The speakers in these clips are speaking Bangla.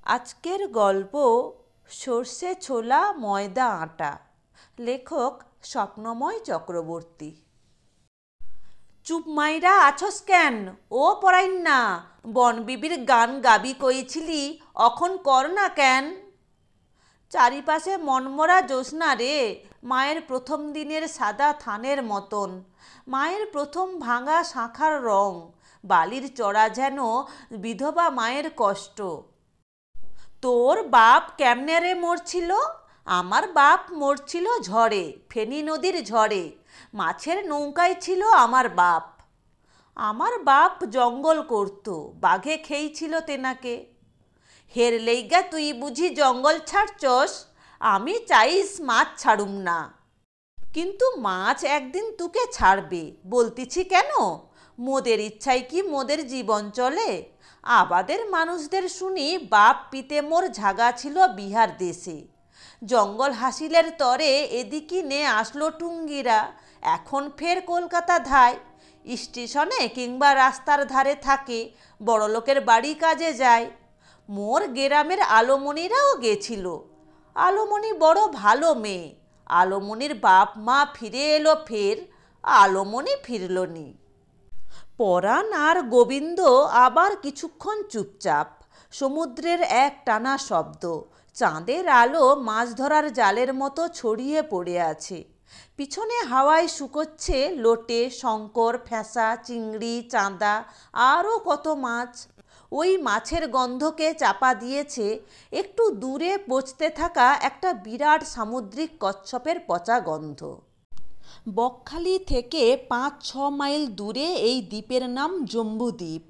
আজকের গল্প সর্ষে ছোলা ময়দা আটা। লেখক স্বপ্নময় চক্রবর্তী। চুপ মাইরা আছস কেন? ও পড়াইন না, বনবিবির গান গাবি কইছিলি, অখন কর না কেন? চারিপাশে মনমরা জ্যোৎস্না রে, মায়ের প্রথম দিনের সাদা থানের মতন, মায়ের প্রথম ভাঙা শাঁখার রং, বালির চড়া যেন বিধবা মায়ের কষ্ট। তোর বাপ কেমনে রে মরছিল? আমার বাপ মরছিল ঝড়ে, ফেনী নদীর ঝড়ে। মাছের নৌকায় ছিল আমার বাপ। আমার বাপ জঙ্গল করত, বাঘে খেয়েছিল তেনাকে। হের লেইগা তুই বুঝি জঙ্গল ছাড়ছস? আমি চাইস মাছ ছাড়ুম না, কিন্তু মাছ একদিন তুকে ছাড়বে। বলতিছি কেন? মোদের ইচ্ছায় কি মোদের জীবন চলে? আবাদের মানুষদের শুনি বাপ পিতে মোর ঝাগা ছিল বিহার দেশে। জঙ্গল হাসিলের তরে এদিকে নে আসলো টুঙ্গিরা, এখন ফের কলকাতা ধায়। স্টেশনে কিংবা রাস্তার ধারে থাকে, বড়লোকের বাড়ি কাজে যায়। মোর গ্রামের আলোমণিরাও গেছিল। আলোমণি বড় ভালো মেয়ে। আলোমণির বাপ মা ফিরে এলো ফের, আলোমণি ফিরল নি। পরাণ আর গোবিন্দ আবার কিছুক্ষণ চুপচাপ। সমুদ্রের এক টানা শব্দ, চাঁদের আলো মাছ ধরার জালের মতো ছড়িয়ে পড়ে আছে। পিছনে হাওয়ায় শুকোচ্ছে লোটে, শঙ্কর, ফ্যাঁসা, চিংড়ি, চাঁদা, আরও কত মাছ। ওই মাছের গন্ধকে চাপা দিয়েছে একটু দূরে পচতে থাকা একটা বিরাট সামুদ্রিক কচ্ছপের পচা গন্ধ। বকখালি থেকে ৫-৬ মাইল দূরে এই দ্বীপের নাম জম্বুদ্বীপ।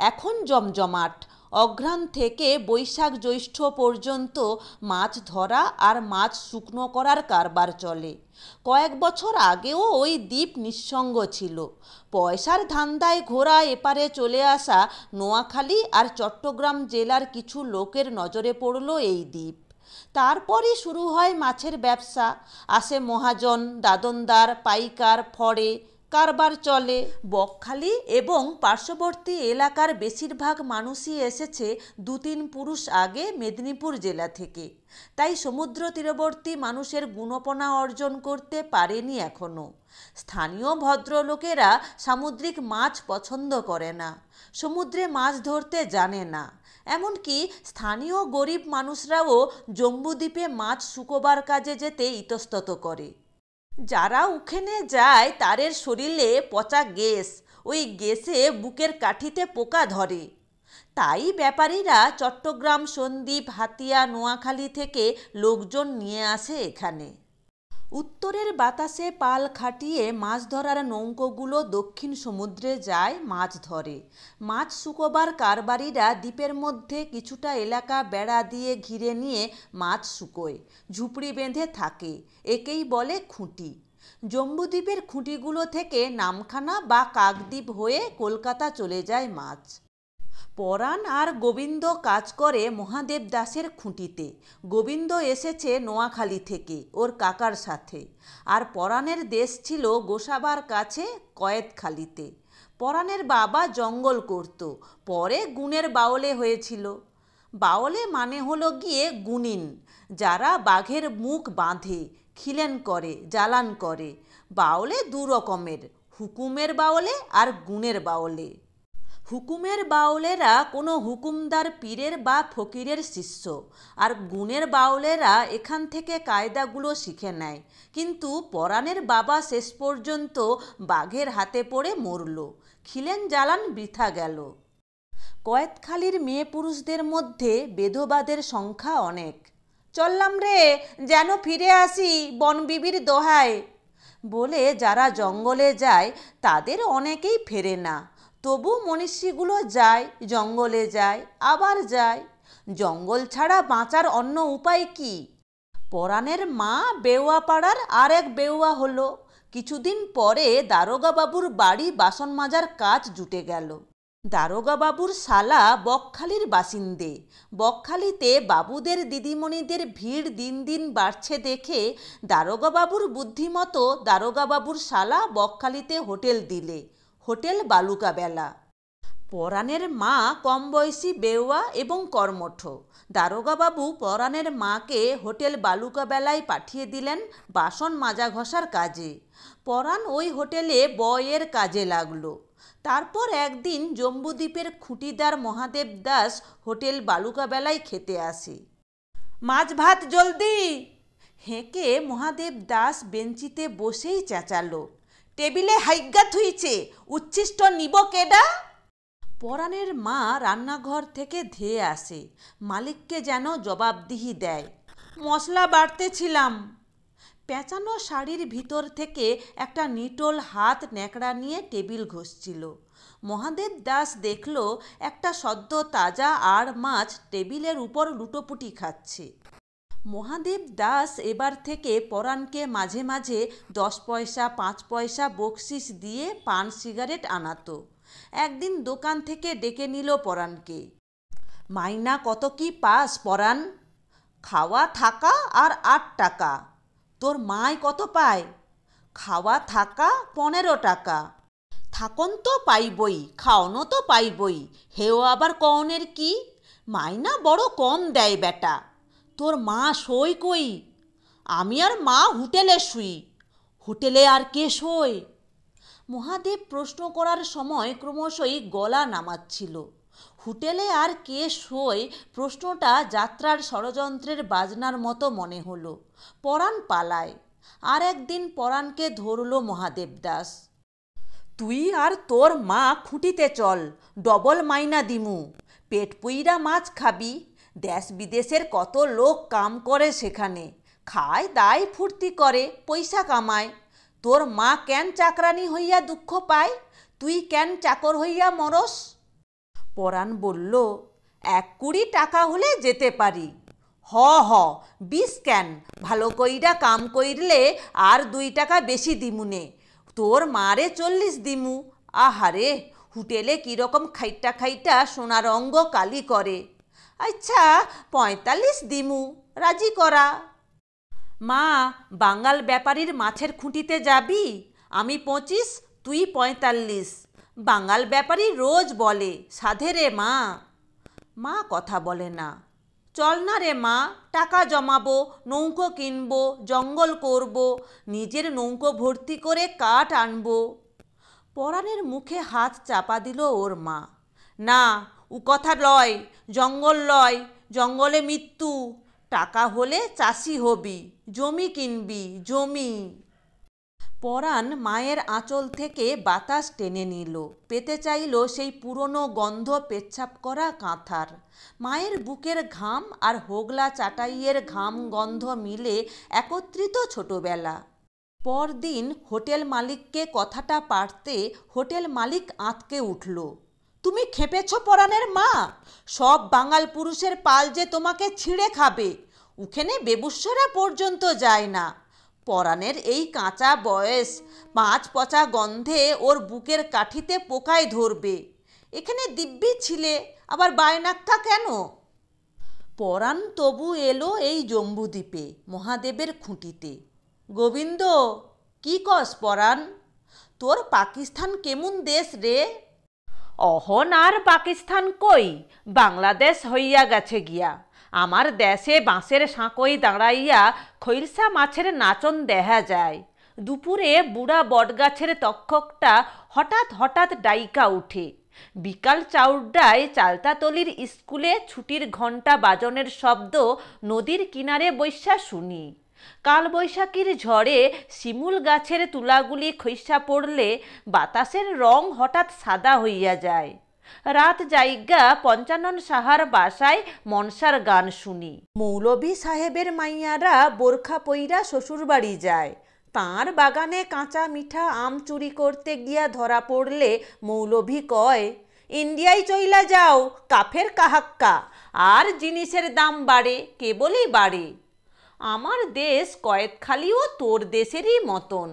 এখন জমজমাট। অঘ্রাণ থেকে বৈশাখ জ্যৈষ্ঠ পর্যন্ত মাছ ধরা আর মাছ শুকনো করার কারবার চলে। কয়েক বছর আগেও ওই দ্বীপ নিঃসঙ্গ ছিল। পয়সার ধান্দায় ঘোরা এপারে চলে আসা নোয়াখালী আর চট্টগ্রাম জেলার কিছু লোকের নজরে পড়ল এই দ্বীপ। তারপরই শুরু হয় মাছের ব্যবসা। আসে মহাজন, দাদনদার, পাইকার, ফড়ে, কারবার চলে। বকখালি এবং পার্শ্ববর্তী এলাকার বেশিরভাগ মানুষই এসেছে ২-৩ পুরুষ আগে মেদিনীপুর জেলা থেকে। তাই সমুদ্র তীরবর্তী মানুষের গুণপনা অর্জন করতে পারেনি এখনও। স্থানীয় ভদ্রলোকেরা সামুদ্রিক মাছ পছন্দ করে না, সমুদ্রে মাছ ধরতে জানে না। এমনকি স্থানীয় গরিব মানুষরাও জম্বুদ্বীপে মাছ শুকোবার কাজে যেতে ইতস্তত করে। যারা ওখানে যায় তাদের শরীরে পচা গ্যাস, ওই গ্যাসে বুকের কাঠিতে পোকা ধরে। তাই ব্যাপারীরা চট্টগ্রাম, সন্দ্বীপ, হাতিয়া, নোয়াখালী থেকে লোকজন নিয়ে আসে এখানে। উত্তরের বাতাসে পাল খাটিয়ে মাছ ধরার নৌকোগুলো দক্ষিণ সমুদ্রে যায়, মাছ ধরে। মাছ শুকোবার কারবারিরা দ্বীপের মধ্যে কিছুটা এলাকা বেড়া দিয়ে ঘিরে নিয়ে মাছ শুকোয়, ঝুপড়ি বেঁধে থাকে। একেই বলে খুঁটি। জম্বুদ্বীপের খুঁটিগুলো থেকে নামখানা বা কাকদ্বীপ হয়ে কলকাতা চলে যায় মাছ। পরাণ আর গোবিন্দ কাজ করে মহাদেব দাসের খুঁটিতে। গোবিন্দ এসেছে নোয়াখালী থেকে ওর কাকার সাথে। আর পরাণের দেশ ছিল গোসাবার কাছে কয়েতখালীতে। পরাণের বাবা জঙ্গল করত, পরে গুণের বাওলে হয়েছিল। বাওলে মানে হলো গিয়ে গুণিন, যারা বাঘের মুখ বাঁধে, খিলেন করে, জ্বালান করে। বাওলে ২ রকমের, হুকুমের বাওলে আর গুণের বাওলে। হুকুমের বাউলেরা কোনো হুকুমদার পীরের বা ফকিরের শিষ্য, আর গুণের বাউলেরা এখান থেকে কায়দাগুলো শিখে নেয়। কিন্তু পরাণের বাবা শেষ পর্যন্ত বাঘের হাতে পড়ে মরল, খিলেন জ্বালান বৃথা গেল। কয়েতখালীর মেয়ে পুরুষদের মধ্যে বেধবাদের সংখ্যা অনেক। চললাম রে, যেন ফিরে আসি বনবিবির দোহায় বলে যারা জঙ্গলে যায় তাদের অনেকেই ফেরে না। তবু মনীষীগুলো যায়, জঙ্গলে যায়, আবার যায়। জঙ্গল ছাড়া বাঁচার অন্য উপায় কি? পরাণের মা বেউয়া পাড়ার আর এক বেউয়া হলো। কিছুদিন পরে দারোগাবাবুর বাড়ি বাসন মাজার কাজ জুটে গেল। দারোগাবাবুর শালা বকখালির বাসিন্দে। বকখালিতে বাবুদের দিদিমণিদের ভিড় দিন দিন বাড়ছে দেখে দারোগাবাবুর বুদ্ধিমতো দারোগাবাবুর শালা বকখালিতে হোটেল দিলে, হোটেল বালুকাবেলা। পরাণের মা কম বয়সী বেওয়া এবং কর্মঠ। দারোগাবাবু পরাণের মাকে হোটেল বালুকাবেলায় পাঠিয়ে দিলেন বাসন মাজা ঘষার কাজে। পরাণ ওই হোটেলে বয়ের কাজে লাগলো। তারপর একদিন জম্বুদ্বীপের খুঁটিদার মহাদেব দাস হোটেল বালুকাবেলায় খেতে আসে। মাছ ভাত জলদি! হেঁকে মহাদেব দাস বেঞ্চিতে বসেই চেঁচালো, টেবিলে হাইগা থুইছে, উচ্ছিষ্ট নিব কেডা? পরাণের মা রান্নাঘর থেকে ধেয়ে আসে, মালিককে যেন জবাবদিহি দেয়, মশলা বাড়তেছিলাম। পেঁচানো শাড়ির ভিতর থেকে একটা নিটোল হাত ন্যাকড়া নিয়ে টেবিল ঘষছিল। মহাদেব দাস দেখল একটা সদ্য তাজা আড় মাছ টেবিলের উপর লুটোপুটি খাচ্ছে। মহাদেব দাস এবার থেকে পরাণকে মাঝে মাঝে 10 পয়সা 5 পয়সা বকশিস দিয়ে পান সিগারেট আনাতো। একদিন দোকান থেকে ডেকে নিল পরাণকে। মাইনা কত কি পাস পরাণ? খাওয়া থাকা আর 8 টাকা। তোর মায় কত পায়? খাওয়া থাকা 15 টাকা। থাকন তো পাইবই, খাওয়ানো তো পাইবই, হেও আবার কনের কি? মাইনা বড় কম দেয় বেটা। তোর মা শোয় কই? আমি আর মা হোটেলে শুই। হোটেলে আর কে শোয়? মহাদেব প্রশ্ন করার সময় ক্রমশই গলা নামাচ্ছিল। হোটেলে আর কে শোয় প্রশ্নটা যাত্রার ষড়যন্ত্রের বাজনার মতো মনে হলো। পরাণ পালায়। আর একদিন পরাণকে ধরল মহাদেব দাস। তুই আর তোর মা খুঁটিতে চল, ডবল মাইনা দিমু। পেট পুইরা মাছ খাবি। দেশ বিদেশের কত লোক কাম করে সেখানে, খায় দায় ফুর্তি করে, পয়সা কামায়। তোর মা কেন চাকরানি হইয়া দুঃখ পায়? তুই কেন চাকর হইয়া মরস? পরাণ বলল, 1 টাকা হলে যেতে পারি। হ 20 কেন? ভালো কইরা কাম কইরলে আর 2 টাকা বেশি দিমুনে। তোর মারে 40 দিমু। আহারে, হোটেলে কীরকম খাইটা খাইটা সোনার অঙ্গ কালি করে। আচ্ছা 45 দিমু, রাজি করা। মা, বাঙাল ব্যাপারীর মাছের খুঁটিতে যাবি? আমি 25, তুই 45। বাঙাল ব্যাপারী রোজ বলে, সাধে রে মা। মা কথা বলে না। চল না রে মা, টাকা জমাবো, নৌকো কিনবো, জঙ্গল করব, নিজের নৌকো ভর্তি করে কাঠ আনবো। পরাণের মুখে হাত চাপা দিল ওর মা। না, ও কথা লয়, জঙ্গল লয়, জঙ্গলে মৃত্যু। টাকা হলে চাষি হবি, জমি কিনবি, জমি। পরাণ মায়ের আঁচল থেকে বাতাস টেনে নিল, পেতে চাইল সেই পুরনো গন্ধ পেচ্ছাপ করা কাঁথার। মায়ের বুকের ঘাম আর হোগলা চাটাইয়ের ঘাম গন্ধ মিলে একত্রিত ছোটবেলা। পরদিন হোটেল মালিককে কথাটা পাড়তে হোটেল মালিক আঁতকে উঠল। তুমি খেপেছ পরাণের মা? সব বাঙাল পুরুষের পাল যে তোমাকে ছিঁড়ে খাবে। উখানে বেবুসরা পর্যন্ত যায় না। পরাণের এই কাঁচা বয়স, 5 পচা গন্ধে ওর বুকের কাঠিতে পোকায় ধরবে। এখানে দিব্যি ছিলে, আবার বায়নাক্কা কেন? পরাণ তবু এলো এই জম্বুদ্বীপে, মহাদেবের খুঁটিতে। গোবিন্দ, কি কস পরাণ? তোর পাকিস্তান কেমন দেশ রে? অহন আর পাকিস্তান কই, বাংলাদেশ হইয়া গেছে গিয়া। আমার দেশে বাঁশের সাঁকোয় দাঁড়াইয়া খৈরসা মাছের নাচন দেখা যায়। দুপুরে বুড়া বটগাছের তক্ষকটা হঠাৎ হঠাৎ ডাইকা উঠে। বিকাল 4টায় চালতাতলির স্কুলে ছুটির ঘণ্টা বাজনের শব্দ নদীর কিনারে বৈশা শুনি। কালবৈশাখীর ঝড়ে শিমুল গাছের তুলাগুলি খৈসা পড়লে বাতাসের রং হঠাৎ সাদা হইয়া যায়। রাত জায়গা পঞ্চানন সাহার বাসায় মনসার গান শুনি। মৌলভী সাহেবের মাইয়ারা বোরখা পইরা শ্বশুরবাড়ি যায়। তাঁর বাগানে কাঁচা মিঠা আম চুরি করতে গিয়া ধরা পড়লে মৌলভী কয়, ইন্ডিয়ায় চইলা যাও, কাফের কাহাক্কা। আর জিনিসের দাম বাড়ে, কেবলই বাড়ে। আমার দেশ কয়েতখালিও তোর দেশেরই মতন।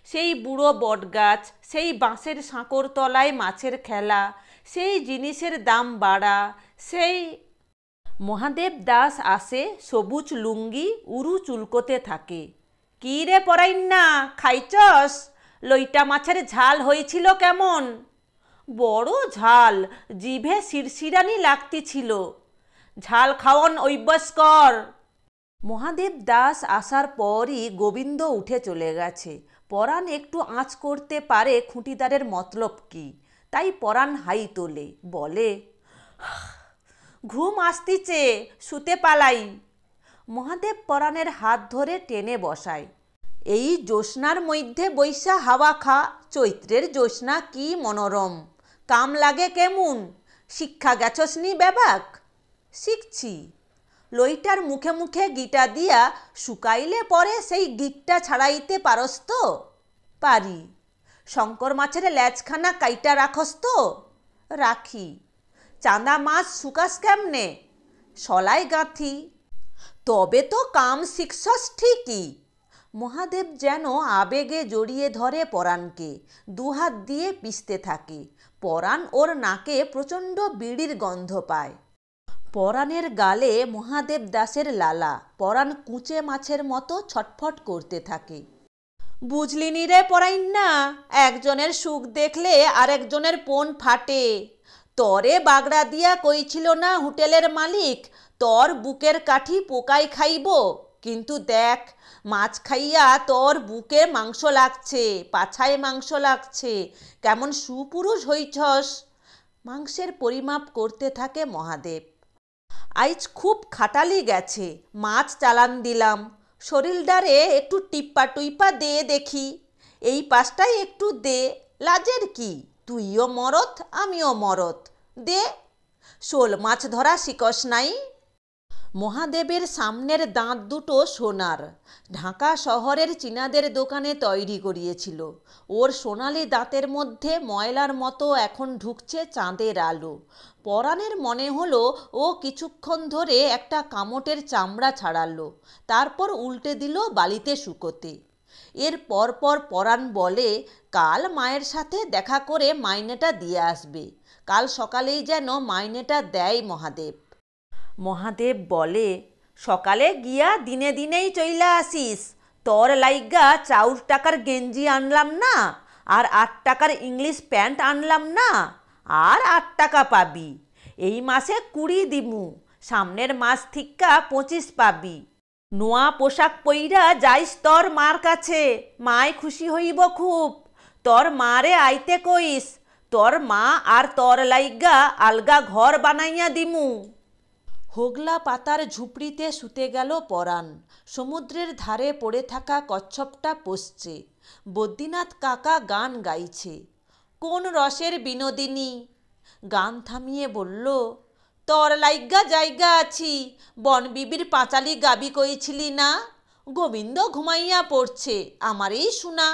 সেই বুড়ো বটগাছ, সেই বাঁশের সাঁকোর তলায় মাছের খেলা, সেই জিনিসের দাম বাড়া, সেই। মহাদেব দাস আসে, সবুজ লুঙ্গি, উরু চুলকোতে থাকে। কি রে পরাইন্না, খাইচস? লইটা মাছের ঝাল হয়েছিল কেমন? বড় ঝাল, জিভে শিরশিরানি লাগতেছিল। ঝাল খাওয়ান অভ্যাস কর। মহাদেব দাস আসার পরই গোবিন্দ উঠে চলে গেছে। পরাণ একটু আঁচ করতে পারে খুঁটিদারের মতলব কি, তাই পরাণ হাই তোলে, বলে, ঘুম আসতিছে, শুতে পালাই। মহাদেব পরাণের হাত ধরে টেনে বসায়। এই জ্যোৎস্নার মধ্যে বৈশা হাওয়া খা, চৈত্রের জ্যোৎস্না কি মনোরম। কাম লাগে কেমন? শিক্ষা গেছসনি বেবাক? শিখছি। লইটার মুখে মুখে গিটা দিয়া শুকাইলে পরে সেই গিকটা ছাড়াইতে পারস তো? পারি। শঙ্কর মাছের ল্যাজখানা কাইটা রাখস তো? রাখি। চাঁদা মাছ শুকাস কেমনে? সলাই গাঁথি। তবে তো কাম শিখছস ঠিকই। মহাদেব যেন আবেগে জড়িয়ে ধরে পরাণকে, দুহাত দিয়ে পিষতে থাকে। পরাণ ওর নাকে প্রচণ্ড বিড়ির গন্ধ পায়। পরাণের গালে মহাদেব দাসের লালা। পরাণ কুঁচে মাছের মতো ছটফট করতে থাকে। বুঝলিনি রে পরাইন্না, একজনের সুখ দেখলে আরেকজনের পোন ফাটে। তরে বাগড়া দিয়া কইছিল না হোটেলের মালিক, তোর বুকের কাঠি পোকায় খাইব, কিন্তু দেখ মাছ খাইয়া তোর বুকে মাংস লাগছে, পাছায় মাংস লাগছে, কেমন সুপুরুষ হইছস। মাংসের পরিমাপ করতে থাকে মহাদেব। আইজ খুব খাটালি গেছে, মাছ চালান দিলাম। শরীরটারে একটু টিপ্পা টুইপা দে দেখি, এই পাশটাই একটু দে, লাজের কি? তুইও মরত, আমিও মরত, দে। শোল মাছ ধরা শিকস নাই? মহাদেবের সামনের দাঁত দুটো সোনার, ঢাকা শহরের চীনাদের দোকানে তৈরি করিয়েছিল। ওর সোনালি দাঁতের মধ্যে ময়লার মতো এখন ঢুকছে চাঁদের আলো। পরাণের মনে হলো ও কিছুক্ষণ ধরে একটা কামটের চামড়া ছাড়ালো, তারপর উল্টে দিল বালিতে শুকোতে। এর পরপর পরাণ বলে, কাল মায়ের সাথে দেখা করে মাইনেটা দিয়ে আসবে। কাল সকালেই যেন মাইনেটা দেয় মহাদেব। মহাদেব বলে, সকালে গিয়া দিনে দিনেই চইলা আসিস। তোর লাইগা 4 টাকার গেঞ্জি আনলাম না, আর 8 টাকার ইংলিশ প্যান্ট আনলাম না, আর 8 টাকা পাবি। এই মাসে 20 দিমু, সামনের মাস থিক্কা 25 পাবি। নোয়া পোশাক পইরা যাইস তোর মার কাছে, মায় খুশি হইব খুব। তোর মারে আইতে কইস, তোর মা আর তোর লাইগা আলগা ঘর বানাইয়া দিমু। হোগলা পাতার ঝুপড়িতে শুতে গেল পরাণ। সমুদ্রের ধারে পড়ে থাকা কচ্ছপটা পশছে। বদ্রীনাথ কাকা গান গাইছে। কোন রসের বিনোদিনী? গান থামিয়ে বলল, তোর লাইগা জায়গা আছি, বনবিবির পাঁচালি গাবি কইছিলি না? গোবিন্দ ঘুমাইয়া পড়ছে, আমারই শোনা।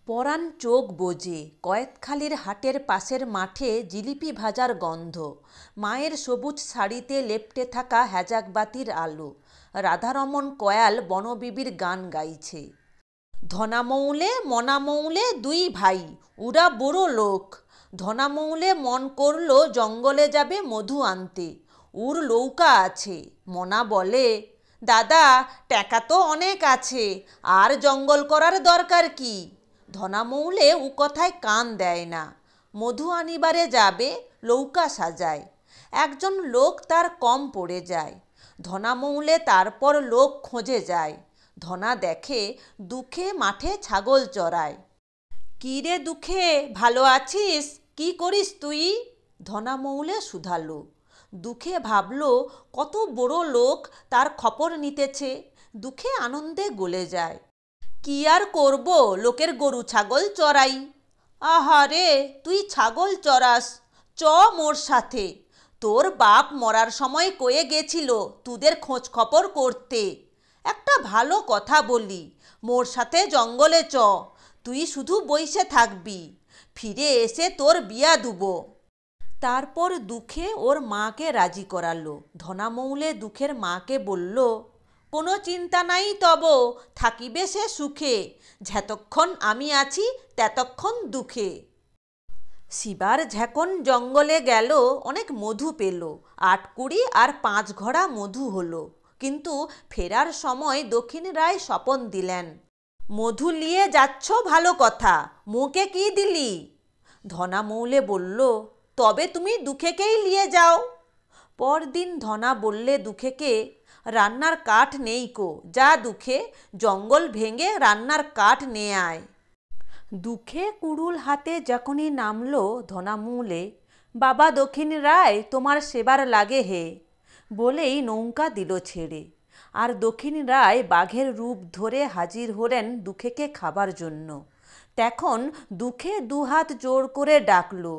পরাণ চোখ বোজে। কয়েতখালির হাটের পাশের মাঠে জিলিপি ভাজার গন্ধ, মায়ের সবুজ শাড়িতে লেপ্টে থাকা হ্যাজাকবাতির আলো। রাধারমণ কয়াল বনবিবির গান গাইছে। ধনামৌলে মনামৌলে 2 ভাই, ওরা বুড়ো লোক। ধনামৌলে মন করল জঙ্গলে যাবে মধু আনতে, ওর নৌকা আছে। মনা বলে, দাদা টাকা তো অনেক আছে, আর জঙ্গল করার দরকার কি? ধনামৌলে ও কথায় কান দেয় না। মধু আনিবারে যাবে, নৌকা সাজায়। একজন লোক তার কম পড়ে যায়। ধনামৌলে তারপর লোক খোঁজে যায়। ধনা দেখে দুঃখে মাঠে ছাগল চড়ায়। কি রে দুঃখে, ভালো আছিস? কি করিস তুই? ধনামৌলে শুধালো। দুঃখে ভাবল কত বড় লোক তার খবর নিতেছে। দুঃখে আনন্দে গলে যায়। কি আর করব, লোকের গরু ছাগল চড়াই। আহারে, তুই ছাগল চড়াস? চ মোর সাথে। তোর বাপ মরার সময় কয়ে গেছিল তোদের খোঁজ খবর করতে। একটা ভালো কথা বলি, মোর সাথে জঙ্গলে চ। তুই শুধু বইসে থাকবি, ফিরে এসে তোর বিয়া দুব। তারপর দুঃখে ওর মাকে রাজি করালো। ধনামৌলে দুঃখের মাকে বলল, কোনো চিন্তা নাই তব, থাকিবে সে সুখে। যতক্ষণ আমি আছি ততক্ষণ দুঃখে। শিবার ঝেকন জঙ্গলে গেল, অনেক মধু পেল। 8 কুড়ি আর 5 ঘড়া মধু হলো। কিন্তু ফেরার সময় দক্ষিণ রায় স্বপন দিলেন, মধু নিয়ে যাচ্ছ ভালো কথা, মুখে কি দিলি? ধনা মৌলে বলল, তবে তুমি দুঃখেকেই নিয়ে যাও। পরদিন ধনা বললে দুঃখেকে, রান্নার কাঠ নেই কো, যা দুঃখে জঙ্গল ভেঙে রান্নার কাঠ নিয়ে আয়। দুঃখে কুড়ুল হাতে যখনই নামলো ধনামূলে, বাবা দক্ষিণ রায় তোমার সেবার লাগে হে, বলেই নৌকা দিল ছেড়ে। আর দক্ষিণ রায় বাঘের রূপ ধরে হাজির হলেন দুঃখেকে খাবার জন্য। তখন দুঃখে দুহাত জোর করে ডাকলো,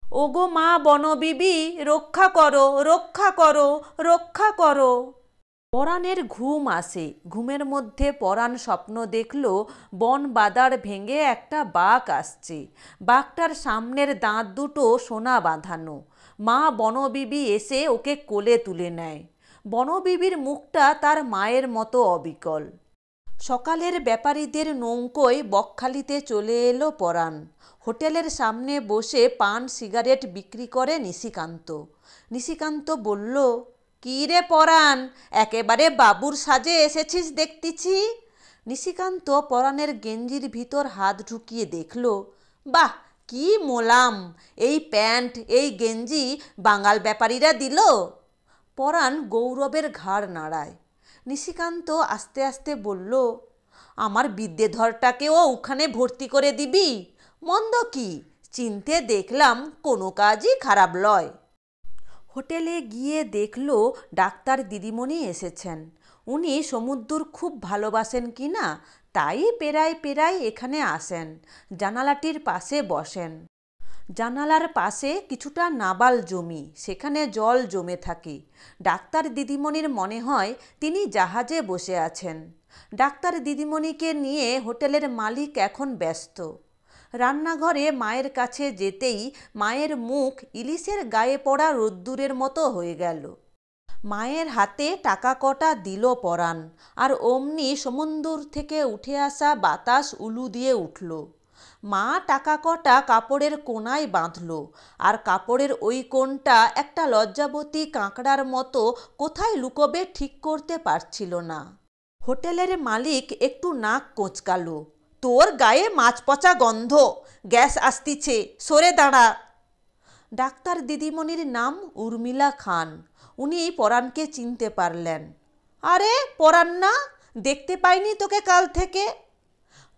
ওগো মা বনবিবি, রক্ষা করো, রক্ষা করো, রক্ষা করো। পরাণের ঘুম আসে। ঘুমের মধ্যে পরাণ স্বপ্ন দেখল বন বাদার ভেঙে একটা বাঘ আসছে। বাঘটার সামনের দাঁত দুটো সোনা বাঁধানো। মা বনবিবি এসে ওকে কোলে তুলে নেয়। বনবিবির মুখটা তার মায়ের মতো অবিকল। সকালের ব্যাপারীদের নৌকোয় বকখালিতে চলে এলো পরাণ। হোটেলের সামনে বসে পান সিগারেট বিক্রি করে নিশিকান্ত। নিশিকান্ত বলল, কী রে পরাণ, একেবারে বাবুর সাজে এসেছিস দেখতেছি। নিশিকান্ত পরাণের গেঞ্জির ভিতর হাত ঢুকিয়ে দেখল, বাহ কি মোলাম, এই প্যান্ট এই গেঞ্জি বাঙাল ব্যাপারীরা দিল। পরাণ গৌরবের ঘাড় নাড়ায়। নিশিকান্ত আস্তে আস্তে বলল, আমার বিদ্যেধরটাকেও ওখানে ভর্তি করে দিবি? মন্দ কি, চিনতে দেখলাম কোনো কাজই খারাপ লয়। হোটেলে গিয়ে দেখল ডাক্তার দিদিমণি এসেছেন। উনি সমুদ্র খুব ভালোবাসেন কি না, তাই পেরায় পেরায় এখানে আসেন। জানালাটির পাশে বসেন। জানালার পাশে কিছুটা নাবাল জমি, সেখানে জল জমে থাকে। ডাক্তার দিদিমণির মনে হয় তিনি জাহাজে বসে আছেন। ডাক্তার দিদিমণিকে নিয়ে হোটেলের মালিক এখন ব্যস্ত। রান্নাঘরে মায়ের কাছে যেতেই মায়ের মুখ ইলিশের গায়ে পড়া রোদ্দুরের মতো হয়ে গেল। মায়ের হাতে টাকা কটা দিল পরাণ, আর অমনি সমুদ্র থেকে উঠে আসা বাতাস উলু দিয়ে উঠল। মা টাকা কটা কাপড়ের কোণায় বাঁধল, আর কাপড়ের ওই কোণটা একটা লজ্জাবতী কাঁকড়ার মতো কোথায় লুকোবে ঠিক করতে পারছিল না। হোটেলের মালিক একটু নাক কোঁচকালো, তোর গায়ে মাছ পচা গন্ধ, গ্যাস আসতিছে, সরে দাঁড়া। ডাক্তার দিদিমণির নাম উর্মিলা খান। উনি পরাণকে চিনতে পারলেন। আরে পরাণ না, দেখতে পাইনি তোকে কাল থেকে।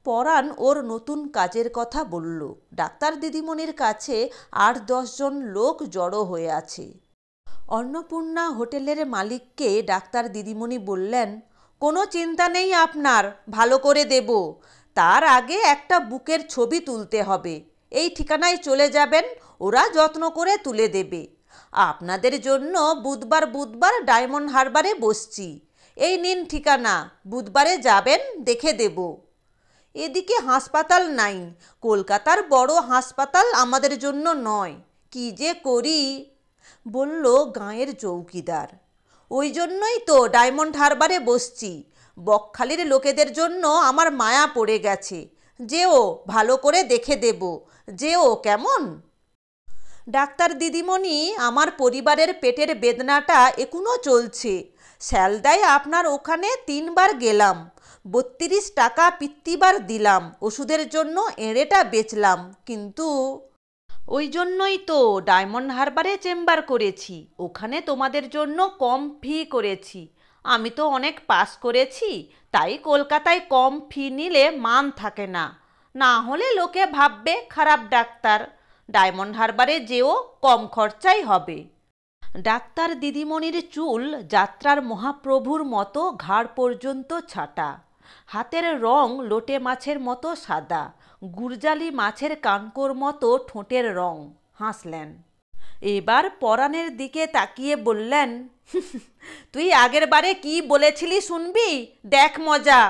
পরাণ ওর নতুন কাজের কথা বলল। ডাক্তার দিদিমণির কাছে ৮-১০ জন লোক জড়ো হয়ে আছে। অন্নপূর্ণা হোটেলের মালিককে ডাক্তার দিদিমণি বললেন, কোনো চিন্তা নেই আপনার, ভালো করে দেব। তার আগে একটা বুকের ছবি তুলতে হবে। এই ঠিকানায় চলে যাবেন, ওরা যত্ন করে তুলে দেবে। আপনাদের জন্য বুধবার বুধবার ডায়মন্ড হারবারে বসছি। এই নিন ঠিকানা, বুধবারে যাবেন, দেখে দেব। এদিকে হাসপাতাল নাই, কলকাতার বড় হাসপাতাল আমাদের জন্য নয়। কি যে করি, বলল গাঁয়ের চৌকিদার। ওই জন্যই তো ডায়মন্ড হারবারে বসছি। বকখালির লোকেদের জন্য আমার মায়া পড়ে গেছে। যেও, ভালো করে দেখে দেব, যেও কেমন। ডাক্তার দিদিমণি, আমার পরিবারের পেটের বেদনাটা এখনো চলছে। শ্যালদায় আপনার ওখানে ৩ বার গেলাম, ৩২ টাকা পিত্তিবার দিলাম, ওষুধের জন্য এঁড়েটা বেচলাম, কিন্তু ওই জন্যই তো ডায়মন্ড হারবারে চেম্বার করেছি। ওখানে তোমাদের জন্য কম ফি করেছি। আমি তো অনেক পাস করেছি, তাই কলকাতায় কম ফি নিলে মান থাকে না। না হলে লোকে ভাববে খারাপ ডাক্তার। ডায়মন্ড হারবারে যেও, কম খরচাই হবে। ডাক্তার দিদিমণির চুল যাত্রার মহাপ্রভুর মতো ঘাড় পর্যন্ত ছাটা। হাতের রং লোটে মাছের মতো সাদা, গুরজালি মাছের কানকোর মতো ঠোঁটের রং। হাসলেন। এবার পরাণের দিকে তাকিয়ে বললেন, তুই আগের বারে কি বলেছিলি শুনবি, দেখ মজা।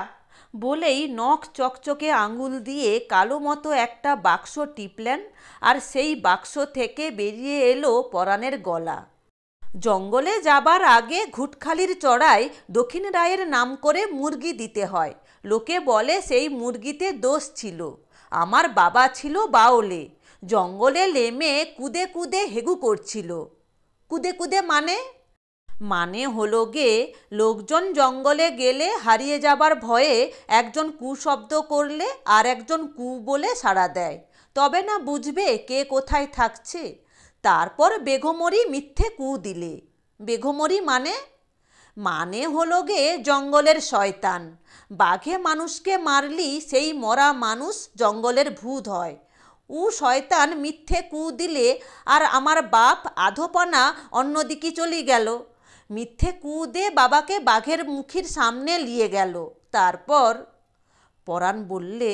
বলেই নখ চকচকে আঙুল দিয়ে কালো মতো একটা বাক্স টিপলেন, আর সেই বাক্স থেকে বেরিয়ে এলো পরাণের গলা। জঙ্গলে যাবার আগে ঘুটখালির চড়ায় দক্ষিণ রায়ের নাম করে মুরগি দিতে হয়। লোকে বলে সেই মুরগিতে দোষ ছিল। আমার বাবা ছিল বাওলে, জঙ্গলে নেমে কুদে কুদে হেগু করছিল। কুদে কুদে মানে হলো গে, লোকজন জঙ্গলে গেলে হারিয়ে যাবার ভয়ে একজন কু শব্দ করলে আর একজন কু বলে সাড়া দেয়। তবে না বুঝবে কে কোথায় থাকছে। তারপর বেঘমরি মিথ্যে কু দিলে। বেঘমরি মানে হলো গে জঙ্গলের শয়তান। বাঘে মানুষকে মারলি সেই মরা মানুষ জঙ্গলের ভূত হয়। উ শয়তান মিথ্যে কু দিলে আর আমার বাপ আধোপনা অন্যদিকে চলে গেল। মিথ্যে কু দে বাবাকে বাঘের মুখের সামনে নিয়ে গেল। তারপর পরাণ বললে,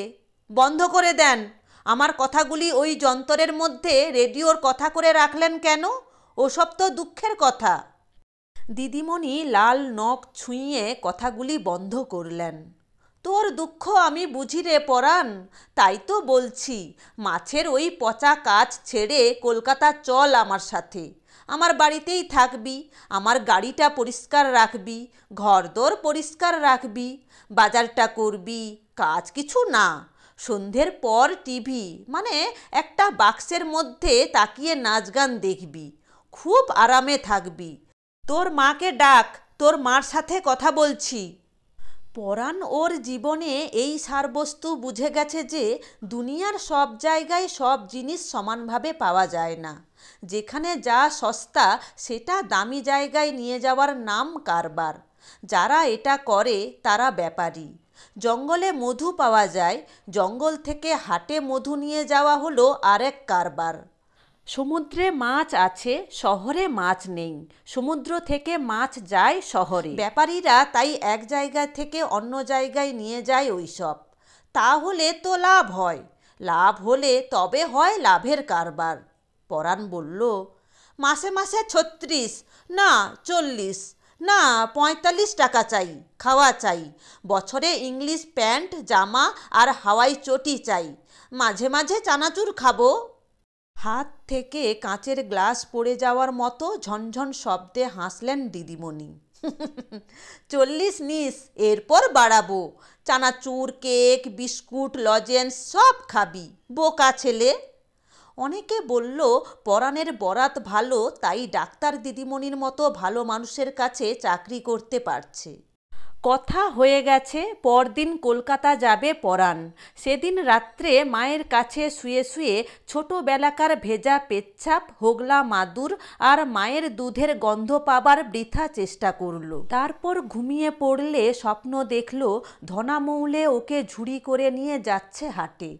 বন্ধ করে দেন। আমার কথাগুলি ওই যন্তরের মধ্যে রেডিওর কথা করে রাখলেন কেন? ওসব তো দুঃখের কথা। দিদিমণি লাল নখ ছুঁয়ে কথাগুলি বন্ধ করলেন। তোর দুঃখ আমি বুঝি রে পরাণ, তাই তো বলছি মাছের ওই পচা কাজ ছেড়ে কলকাতা চল আমার সাথে। আমার বাড়িতেই থাকবি, আমার গাড়িটা পরিষ্কার রাখবি, ঘরদোর পরিষ্কার রাখবি, বাজারটা করবি, কাজ কিছু না। সন্ধ্যের পর টিভি মানে একটা বাক্সের মধ্যে তাকিয়ে নাচ গান দেখবি, খুব আরামে থাকবি। তোর মাকে ডাক, তোর মার সাথে কথা বলছি। পরাণ ওর জীবনে এই সারবস্তু বুঝে গেছে যে দুনিয়ার সব জায়গায় সব জিনিস সমানভাবে পাওয়া যায় না। যেখানে যা সস্তা সেটা দামি জায়গায় নিয়ে যাওয়ার নাম কারবার। যারা এটা করে তারা ব্যাপারী। জঙ্গলে মধু পাওয়া যায়, জঙ্গল থেকে হাটে মধু নিয়ে যাওয়া হলো আরেক কারবার। সমুদ্রে মাছ আছে, শহরে মাছ নেই। সমুদ্র থেকে মাছ যায় শহরে। ব্যাপারীরা তাই এক জায়গা থেকে অন্য জায়গায় নিয়ে যায় ওইসব। তাহলে তো লাভ হয়। লাভ হলে তবে হয় লাভের কারবার। পরাণ বলল, মাসে মাসে ৩৬ না ৪০ না ৪৫ টাকা চাই, খাওয়া চাই। বছরে ইংলিশ প্যান্ট জামা আর হাওয়াই চটি চাই। মাঝে মাঝে চানাচুর খাবো। হাত থেকে কাঁচের গ্লাস পড়ে যাওয়ার মতো ঝনঝন শব্দে হাসলেন দিদিমণি। ৪০ নিস, এরপর বাড়াবো। চানাচুর, কেক, বিস্কুট, লজেন্স সব খাবি, বোকা ছেলে। অনেকে বলল পরাণের বরাত ভালো, তাই ডাক্তার দিদিমণির মতো ভালো মানুষের কাছে চাকরি করতে পারছে। কথা হয়ে গেছে পরদিন কলকাতা যাবে পরাণ। সেদিন রাত্রে মায়ের কাছে শুয়ে শুয়ে ছোটোবেলাকার ভেজা পেচ্ছাপ, হোগলা মাদুর আর মায়ের দুধের গন্ধ পাবার বৃথা চেষ্টা করল। তারপর ঘুমিয়ে পড়লে স্বপ্ন দেখল ধনামৌলে ওকে ঝুড়ি করে নিয়ে যাচ্ছে হাটে।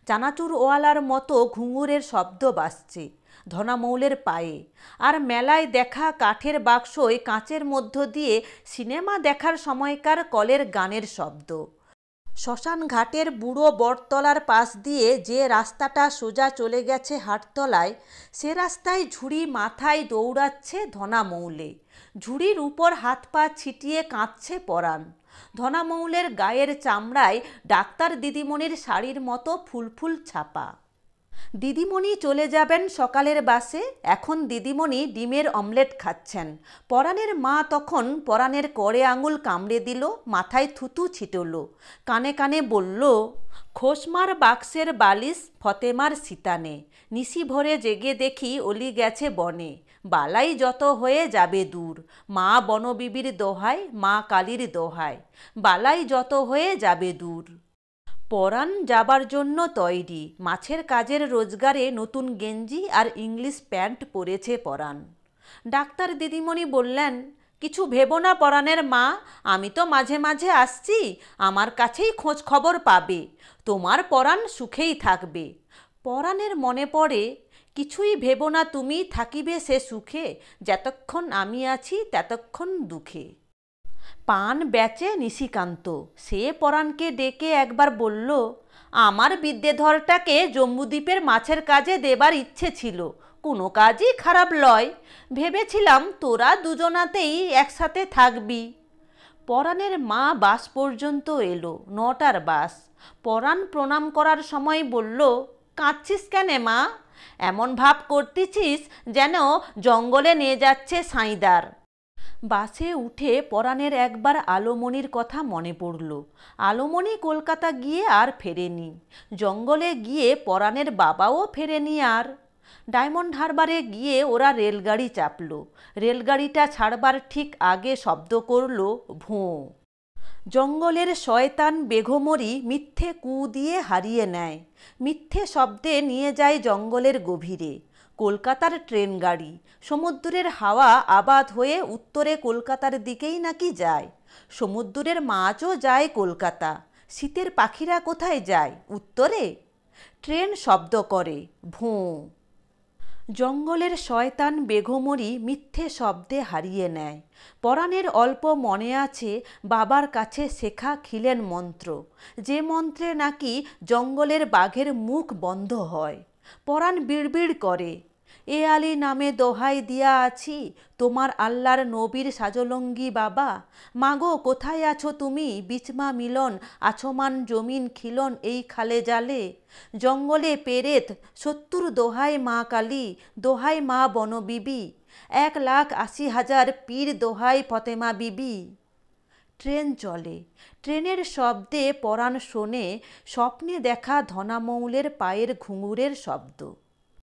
চানাচুরওয়ালার মতো ঘুঙুরের শব্দ বাজছে ধনামৌলের পায়ে, আর মেলায় দেখা কাঠের বাক্সয় কাঁচের মধ্য দিয়ে সিনেমা দেখার সময়কার কলের গানের শব্দ। শ্মশান ঘাটের বুড়ো বটতলার পাশ দিয়ে যে রাস্তাটা সোজা চলে গেছে হাটতলায়, সে রাস্তায় ঝুড়ি মাথায় দৌড়াচ্ছে ধনামৌলে। ঝুড়ির উপর হাত পা ছিটিয়ে কাঁদছে পরাণ। ধনামৌলের গায়ের চামড়ায় ডাক্তার দিদিমণির শাড়ির মতো ফুলফুল ছাপা। দিদিমণি চলে যাবেন সকালের বাসে। এখন দিদিমণি ডিমের অমলেট খাচ্ছেন। পরাণের মা তখন পরাণের কড়ে আঙুল কামড়ে দিল, মাথায় থুতু ছিটল, কানে কানে বলল, খোসমার বাক্সের বালিশ ফতেমার সিতানে, নিশি ভরে জেগে দেখি অলি গেছে বনে, বালাই যত হয়ে যাবে দূর, মা বনবিবির দোহায়, মা কালীর দোহায়, বালাই যত হয়ে যাবে দূর। পরাণ যাবার জন্য তৈরি। মাছের কাজের রোজগারে নতুন গেঞ্জি আর ইংলিশ প্যান্ট পরেছে পরাণ। ডাক্তার দিদিমণি বললেন, কিছু ভেবো না পরাণের মা, আমি তো মাঝে মাঝে আসছি, আমার কাছেই খোঁজ খবর পাবে, তোমার পরাণ সুখেই থাকবে। পরাণের মনে পড়ে, কিছুই ভেবো না তুমি, থাকিবে সে সুখে, যতক্ষণ আমি আছি ততক্ষণ দুঃখে। পান বেচে নিশিকান্ত, সে পরাণকে ডেকে একবার বলল, আমার বিদ্যেধরটাকে জম্বুদ্বীপের মাছের কাজে দেবার ইচ্ছে ছিল, কোনো কাজই খারাপ লয়, ভেবেছিলাম তোরা দুজনাতেই একসাথে থাকবি। পরাণের মা বাস পর্যন্ত এলো, ৯টার বাস। পরাণ প্রণাম করার সময় বলল, কাঁদছিস কেনে মা? এমন ভাব করতেছিস যেন জঙ্গলে নিয়ে যাচ্ছে সাঁইদার। বাসে উঠে পরাণের একবার আলোমণির কথা মনে পড়ল। আলোমণি কলকাতা গিয়ে আর ফেরেনি। জঙ্গলে গিয়ে পরাণের বাবাও ফেরেনি আর। ডায়মন্ড হারবারে গিয়ে ওরা রেলগাড়ি চাপল। রেলগাড়িটা ছাড়বার ঠিক আগে শব্দ করল ভোঁ। জঙ্গলের শয়তান বেঘমরি মিথ্যে কু দিয়ে হারিয়ে নেয়, মিথ্যে শব্দে নিয়ে যায় জঙ্গলের গভীরে। কলকাতার ট্রেন গাড়ি সমুদ্রের হাওয়া আবাদ হয়ে উত্তরে কলকাতার দিকেই নাকি যায়। সমুদ্রের মাছও যায় কলকাতা, শীতের পাখিরা কোথায় যায়? উত্তরে। ট্রেন শব্দ করে ভোঁ। জঙ্গলের শয়তান বেঘমরি মিথ্যে শব্দে হারিয়ে নেয়। পরাণের অল্প মনে আছে বাবার কাছে শেখা খিলেন মন্ত্র, যে মন্ত্রে নাকি জঙ্গলের বাঘের মুখ বন্ধ হয়। পরাণ বিড়বিড় করে, এ আলী নামে দোহাই দিয়া আছি, তোমার আল্লাহর নবীর সাজলঙ্গি বাবা। মাগো কোথায় আছো তুমি, বিচমা মিলন আছমান জমিন খিলন এই খালে জালে। জঙ্গলে পেরেত ৭০ দোহাই মা কালী, দোহাই মা বনবিবি, ১,৮০,০০০ পীর দোহাই ফতেমা বিবি। ট্রেন চলে, ট্রেনের শব্দে পরাণ শোনে স্বপ্নে দেখা ধনামৌলের পায়ের ঘুঙুরের শব্দ।